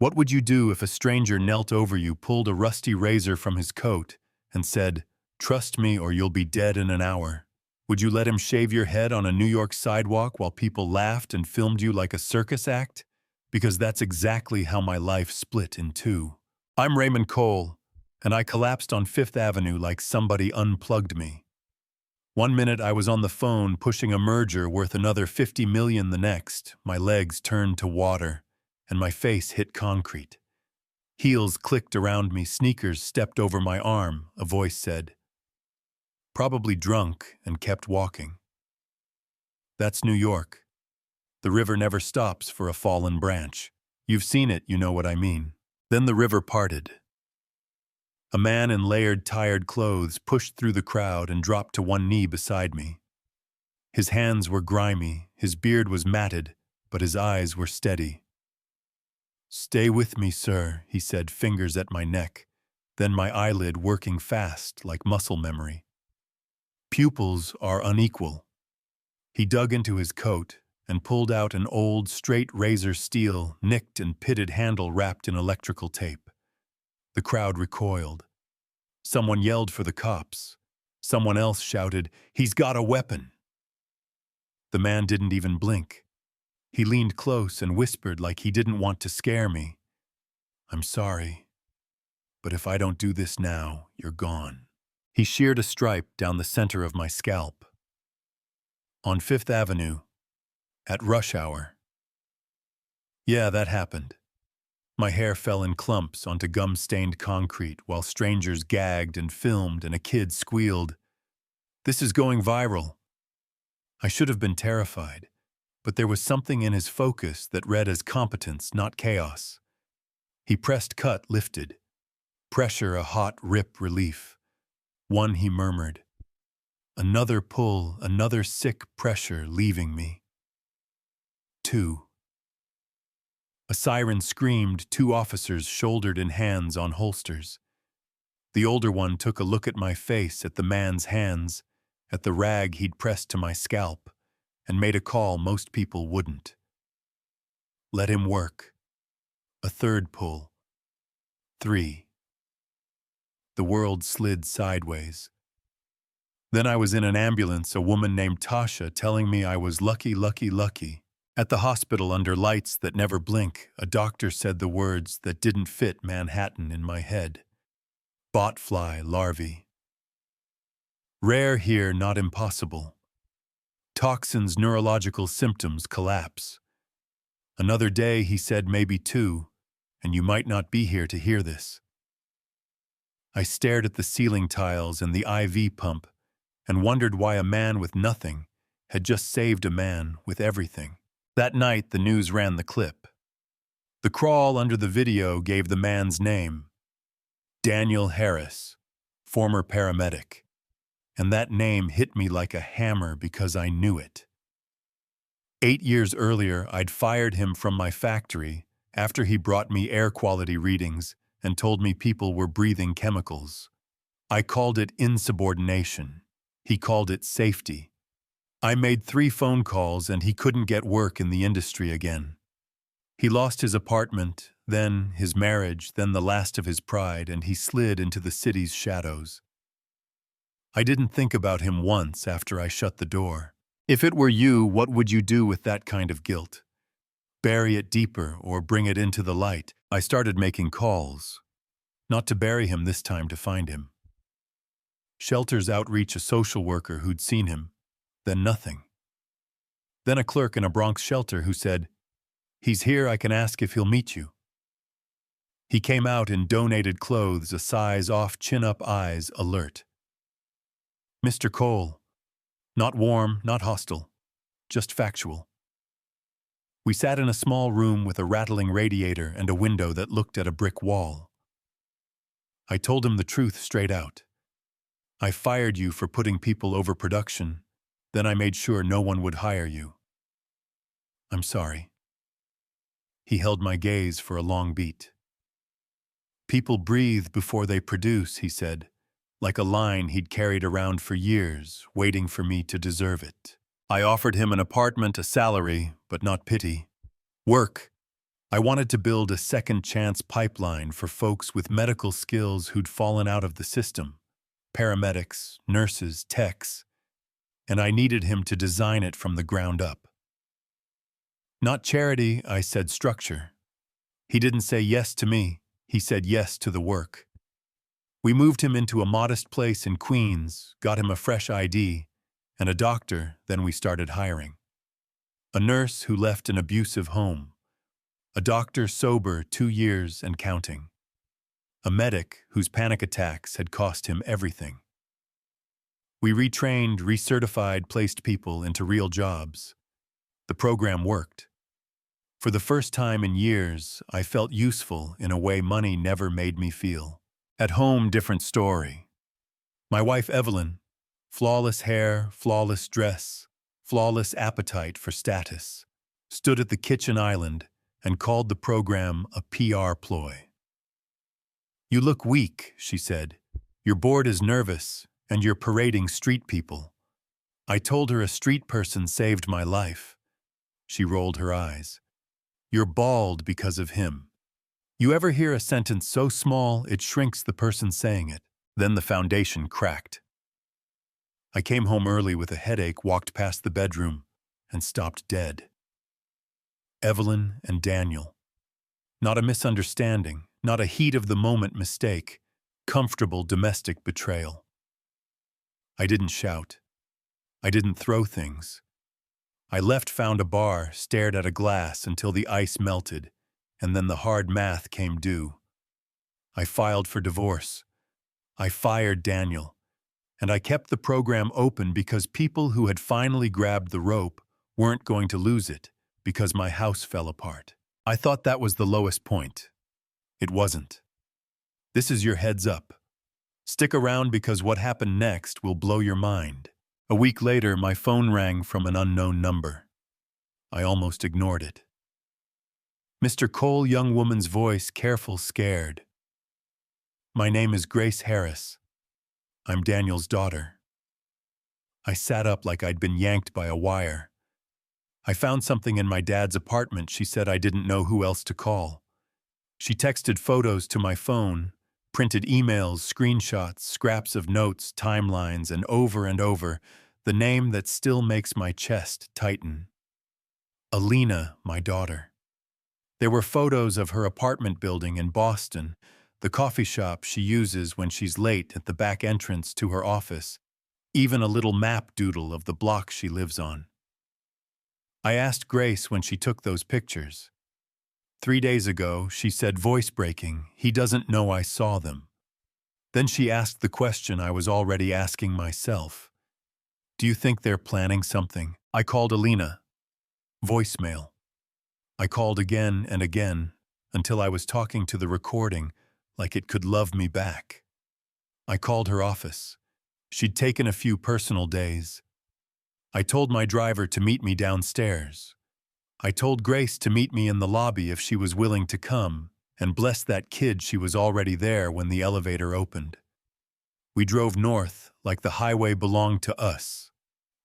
What would you do if a stranger knelt over you, pulled a rusty razor from his coat, and said, "Trust me or you'll be dead in an hour"? Would you let him shave your head on a New York sidewalk while people laughed and filmed you like a circus act? Because that's exactly how my life split in two. I'm Raymond Cole, and I collapsed on Fifth Avenue like somebody unplugged me. One minute I was on the phone pushing a merger worth another 50 million. The next, my legs turned to water, and my face hit concrete. Heels clicked around me, sneakers stepped over my arm, a voice said, "Probably drunk," and kept walking. That's New York. The river never stops for a fallen branch. You've seen it, you know what I mean. Then the river parted. A man in layered, tired clothes pushed through the crowd and dropped to one knee beside me. His hands were grimy, his beard was matted, but his eyes were steady. "Stay with me, sir," he said, fingers at my neck, then my eyelid working fast like muscle memory. "Pupils are unequal." He dug into his coat and pulled out an old, straight razor steel, nicked and pitted handle wrapped in electrical tape. The crowd recoiled. Someone yelled for the cops. Someone else shouted, "He's got a weapon." The man didn't even blink. He leaned close and whispered like he didn't want to scare me. "I'm sorry, but if I don't do this now, you're gone." He sheared a stripe down the center of my scalp. On Fifth Avenue, at rush hour. Yeah, that happened. My hair fell in clumps onto gum-stained concrete while strangers gagged and filmed and a kid squealed. "This is going viral." I should have been terrified, but there was something in his focus that read as competence, not chaos. He pressed cut, lifted. Pressure, a hot rip relief. One, he murmured. Another pull, another sick pressure leaving me. Two. A siren screamed, two officers shouldered in hands on holsters. The older one took a look at my face, at the man's hands, at the rag he'd pressed to my scalp, and made a call most people wouldn't. Let him work. A third pull. Three. The world slid sideways. Then I was in an ambulance, a woman named Tasha telling me I was lucky, lucky, lucky. At the hospital under lights that never blink, a doctor said the words that didn't fit Manhattan in my head. Botfly larvae. Rare here, not impossible. Toxins, neurological symptoms, collapse. Another day, he said, maybe two, and you might not be here to hear this. I stared at the ceiling tiles and the IV pump and wondered why a man with nothing had just saved a man with everything. That night, the news ran the clip. The crawl under the video gave the man's name, Daniel Harris, former paramedic. And that name hit me like a hammer because I knew it. 8 years earlier, I'd fired him from my factory after he brought me air quality readings and told me people were breathing chemicals. I called it insubordination. He called it safety. I made 3 phone calls and he couldn't get work in the industry again. He lost his apartment, then his marriage, then the last of his pride, and he slid into the city's shadows. I didn't think about him once after I shut the door. If it were you, what would you do with that kind of guilt? Bury it deeper or bring it into the light? I started making calls. Not to bury him this time, to find him. Shelters outreach, a social worker who'd seen him. Then nothing. Then a clerk in a Bronx shelter who said, "He's here, I can ask if he'll meet you." He came out in donated clothes, a size off, chin-up eyes, alert. "Mr. Cole." Not warm, not hostile, just factual. We sat in a small room with a rattling radiator and a window that looked at a brick wall. I told him the truth straight out. I fired you for putting people over production. Then I made sure no one would hire you. I'm sorry. He held my gaze for a long beat. People breathe before they produce, he said, like a line he'd carried around for years, waiting for me to deserve it. I offered him an apartment, a salary, but not pity. Work. I wanted to build a second chance pipeline for folks with medical skills who'd fallen out of the system, paramedics, nurses, techs, and I needed him to design it from the ground up. Not charity, I said structure. He didn't say yes to me, he said yes to the work. We moved him into a modest place in Queens, got him a fresh ID, and a doctor, then we started hiring. A nurse who left an abusive home. A doctor sober 2 years and counting. A medic whose panic attacks had cost him everything. We retrained, recertified, placed people into real jobs. The program worked. For the first time in years, I felt useful in a way money never made me feel. At home, different story. My wife Evelyn, flawless hair, flawless dress, flawless appetite for status, stood at the kitchen island and called the program a PR ploy. "You look weak," she said. "Your board is nervous, and you're parading street people." I told her a street person saved my life. She rolled her eyes. "You're bald because of him." You ever hear a sentence so small it shrinks the person saying it? Then the foundation cracked. I came home early with a headache, walked past the bedroom, and stopped dead. Evelyn and Daniel. Not a misunderstanding, not a heat-of-the-moment mistake, comfortable domestic betrayal. I didn't shout. I didn't throw things. I left, found a bar, stared at a glass until the ice melted, and then the hard math came due. I filed for divorce. I fired Daniel. And I kept the program open because people who had finally grabbed the rope weren't going to lose it because my house fell apart. I thought that was the lowest point. It wasn't. This is your heads up. Stick around because what happened next will blow your mind. A week later, my phone rang from an unknown number. I almost ignored it. Mr. Cole, young woman's voice, careful, scared. "My name is Grace Harris. I'm Daniel's daughter." I sat up like I'd been yanked by a wire. "I found something in my dad's apartment," she said. I didn't know who else to call. She texted photos to my phone, printed emails, screenshots, scraps of notes, timelines, and over, the name that still makes my chest tighten. Alina, my daughter. There were photos of her apartment building in Boston, the coffee shop she uses when she's late at the back entrance to her office, even a little map doodle of the block she lives on. I asked Grace when she took those pictures. 3 days ago, she said, voice breaking, "He doesn't know I saw them." Then she asked the question I was already asking myself. "Do you think they're planning something?" I called Alina. Voicemail. I called again and again until I was talking to the recording like it could love me back. I called her office. She'd taken a few personal days. I told my driver to meet me downstairs. I told Grace to meet me in the lobby if she was willing to come, and bless that kid she was already there when the elevator opened. We drove north like the highway belonged to us.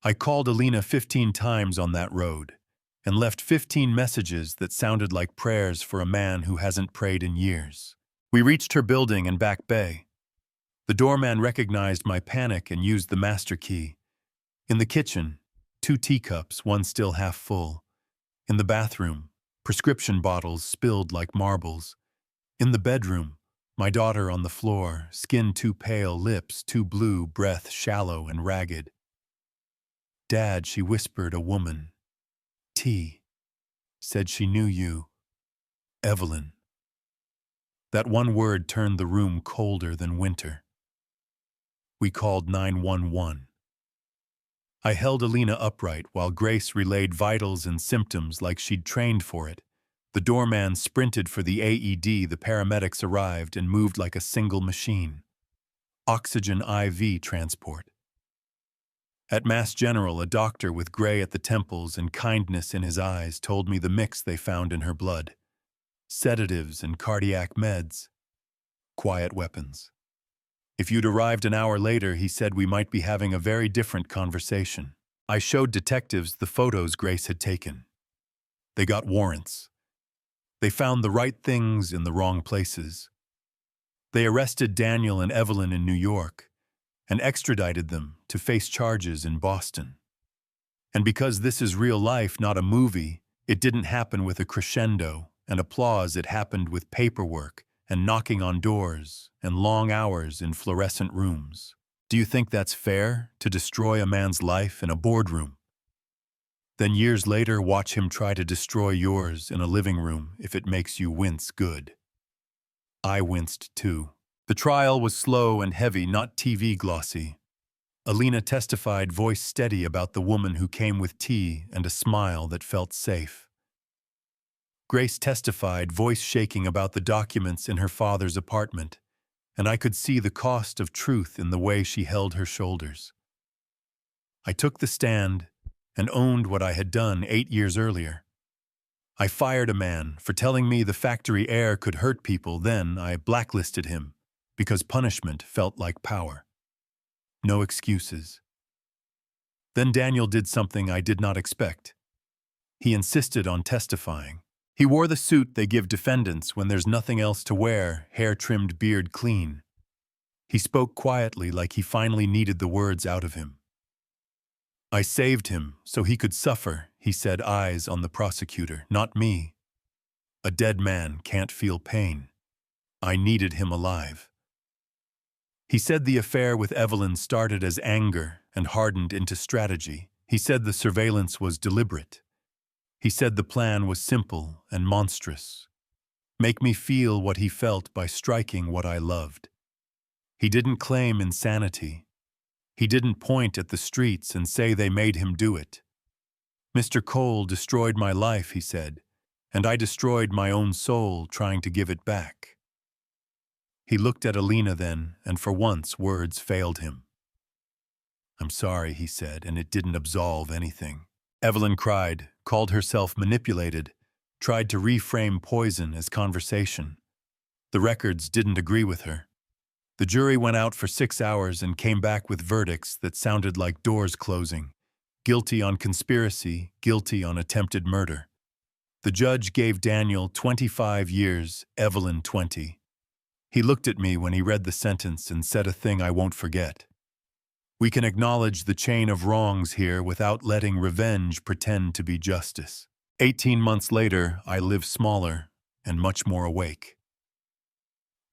I called Alina 15 times on that road and left 15 messages that sounded like prayers for a man who hasn't prayed in years. We reached her building in Back Bay. The doorman recognized my panic and used the master key. In the kitchen, 2 teacups, one still half full. In the bathroom, prescription bottles spilled like marbles. In the bedroom, my daughter on the floor, skin too pale, lips too blue, breath shallow and ragged. "Dad," she whispered, "a woman. T. said she knew you. Evelyn." That one word turned the room colder than winter. We called 911. I held Alina upright while Grace relayed vitals and symptoms like she'd trained for it. The doorman sprinted for the AED, the paramedics arrived and moved like a single machine. Oxygen IV transport. At Mass General, a doctor with gray at the temples and kindness in his eyes told me the mix they found in her blood. Sedatives and cardiac meds. Quiet weapons. If you'd arrived an hour later, he said we might be having a very different conversation. I showed detectives the photos Grace had taken. They got warrants. They found the right things in the wrong places. They arrested Daniel and Evelyn in New York and extradited them to face charges in Boston. And because this is real life, not a movie, it didn't happen with a crescendo and applause. It happened with paperwork and knocking on doors and long hours in fluorescent rooms. Do you think that's fair, to destroy a man's life in a boardroom? Then years later, watch him try to destroy yours in a living room if it makes you wince good. I winced too. The trial was slow and heavy, not TV glossy. Alina testified, voice steady, about the woman who came with tea and a smile that felt safe. Grace testified, voice shaking, about the documents in her father's apartment, and I could see the cost of truth in the way she held her shoulders. I took the stand and owned what I had done 8 years earlier. I fired a man for telling me the factory air could hurt people. Then I blacklisted him because punishment felt like power. No excuses. Then Daniel did something I did not expect. He insisted on testifying. He wore the suit they give defendants when there's nothing else to wear, hair trimmed, beard clean. He spoke quietly, like he finally needed the words out of him. I saved him so he could suffer, he said, eyes on the prosecutor, not me. A dead man can't feel pain. I needed him alive. He said the affair with Evelyn started as anger and hardened into strategy. He said the surveillance was deliberate. He said the plan was simple and monstrous. Make me feel what he felt by striking what I loved. He didn't claim insanity. He didn't point at the streets and say they made him do it. Mr. Cole destroyed my life, he said, and I destroyed my own soul trying to give it back. He looked at Alina then, and for once words failed him. I'm sorry, he said, and it didn't absolve anything. Evelyn cried, called herself manipulated, tried to reframe poison as conversation. The records didn't agree with her. The jury went out for 6 hours and came back with verdicts that sounded like doors closing. Guilty on conspiracy, guilty on attempted murder. The judge gave Daniel 25 years, Evelyn 20. He looked at me when he read the sentence and said a thing I won't forget. We can acknowledge the chain of wrongs here without letting revenge pretend to be justice. 18 months later, I live smaller and much more awake.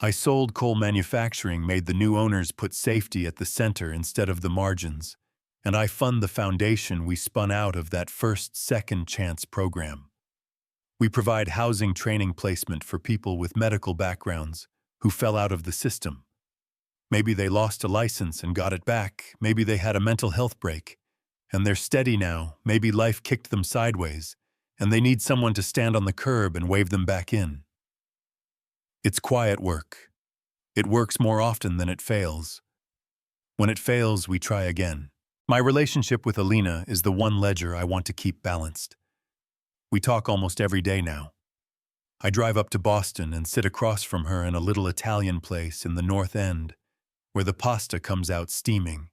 I sold coal manufacturing, made the new owners put safety at the center instead of the margins, and I fund the foundation we spun out of that first second chance program. We provide housing training placement for people with medical backgrounds who fell out of the system. Maybe they lost a license and got it back. Maybe they had a mental health break, and they're steady now. Maybe life kicked them sideways, and they need someone to stand on the curb and wave them back in. It's quiet work. It works more often than it fails. When it fails, we try again. My relationship with Alina is the one ledger I want to keep balanced. We talk almost every day now. I drive up to Boston and sit across from her in a little Italian place in the North End, where the pasta comes out steaming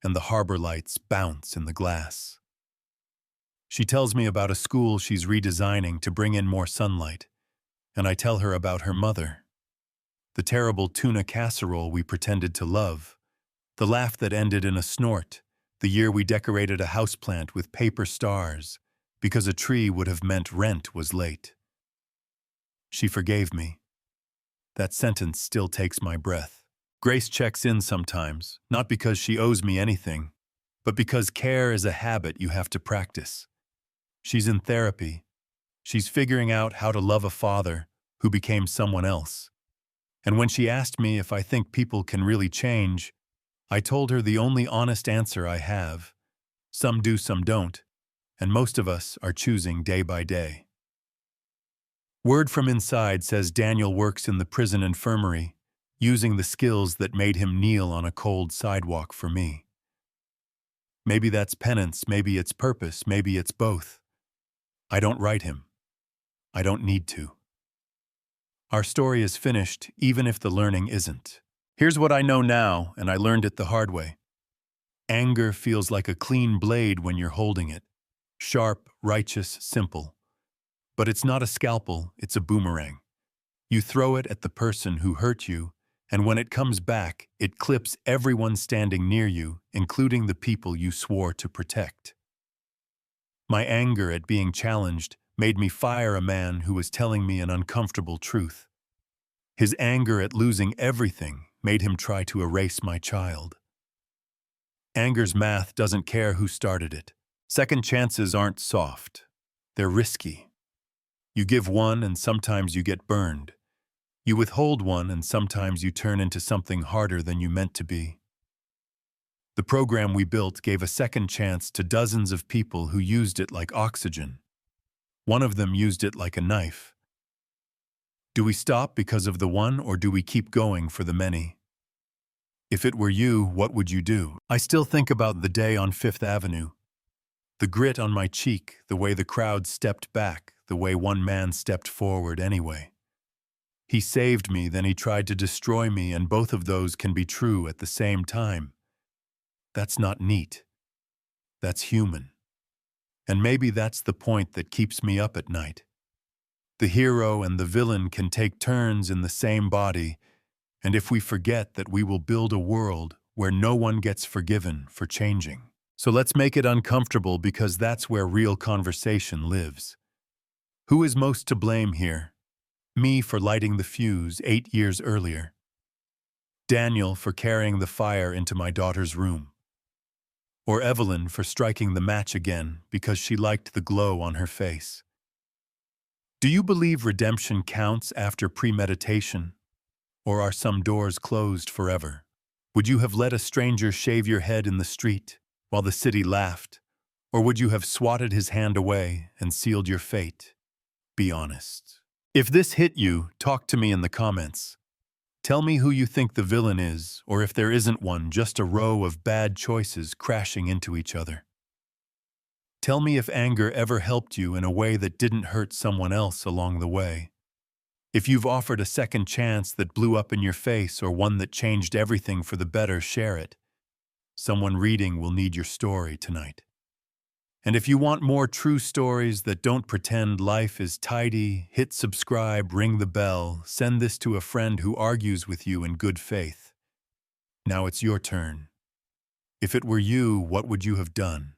and the harbor lights bounce in the glass. She tells me about a school she's redesigning to bring in more sunlight, and I tell her about her mother. The terrible tuna casserole we pretended to love, the laugh that ended in a snort, the year we decorated a houseplant with paper stars because a tree would have meant rent was late. She forgave me. That sentence still takes my breath. Grace checks in sometimes, not because she owes me anything, but because care is a habit you have to practice. She's in therapy. She's figuring out how to love a father who became someone else. And when she asked me if I think people can really change, I told her the only honest answer I have. Some do, some don't, and most of us are choosing day by day. Word from inside says Daniel works in the prison infirmary, using the skills that made him kneel on a cold sidewalk for me. Maybe that's penance, maybe it's purpose, maybe it's both. I don't write him. I don't need to. Our story is finished, even if the learning isn't. Here's what I know now, and I learned it the hard way. Anger feels like a clean blade when you're holding it. Sharp, righteous, simple. But it's not a scalpel, it's a boomerang. You throw it at the person who hurt you, and when it comes back, it clips everyone standing near you, including the people you swore to protect. My anger at being challenged made me fire a man who was telling me an uncomfortable truth. His anger at losing everything made him try to erase my child. Anger's math doesn't care who started it. Second chances aren't soft. They're risky. You give one and sometimes you get burned. You withhold one and sometimes you turn into something harder than you meant to be. The program we built gave a second chance to dozens of people who used it like oxygen. One of them used it like a knife. Do we stop because of the one, or do we keep going for the many? If it were you, what would you do? I still think about the day on Fifth Avenue. The grit on my cheek, the way the crowd stepped back, the way one man stepped forward anyway. He saved me, then he tried to destroy me, and both of those can be true at the same time. That's not neat. That's human. And maybe that's the point that keeps me up at night. The hero and the villain can take turns in the same body, and if we forget that we will build a world where no one gets forgiven for changing. So let's make it uncomfortable, because that's where real conversation lives. Who is most to blame here? Me for lighting the fuse 8 years earlier. Daniel for carrying the fire into my daughter's room. Or Evelyn for striking the match again because she liked the glow on her face. Do you believe redemption counts after premeditation? Or are some doors closed forever? Would you have let a stranger shave your head in the street while the city laughed? Or would you have swatted his hand away and sealed your fate? Be honest. If this hit you, talk to me in the comments. Tell me who you think the villain is, or if there isn't one, just a row of bad choices crashing into each other. Tell me if anger ever helped you in a way that didn't hurt someone else along the way. If you've offered a second chance that blew up in your face, or one that changed everything for the better, share it. Someone reading will need your story tonight. And if you want more true stories that don't pretend life is tidy, hit subscribe, ring the bell, send this to a friend who argues with you in good faith. Now it's your turn. If it were you, what would you have done?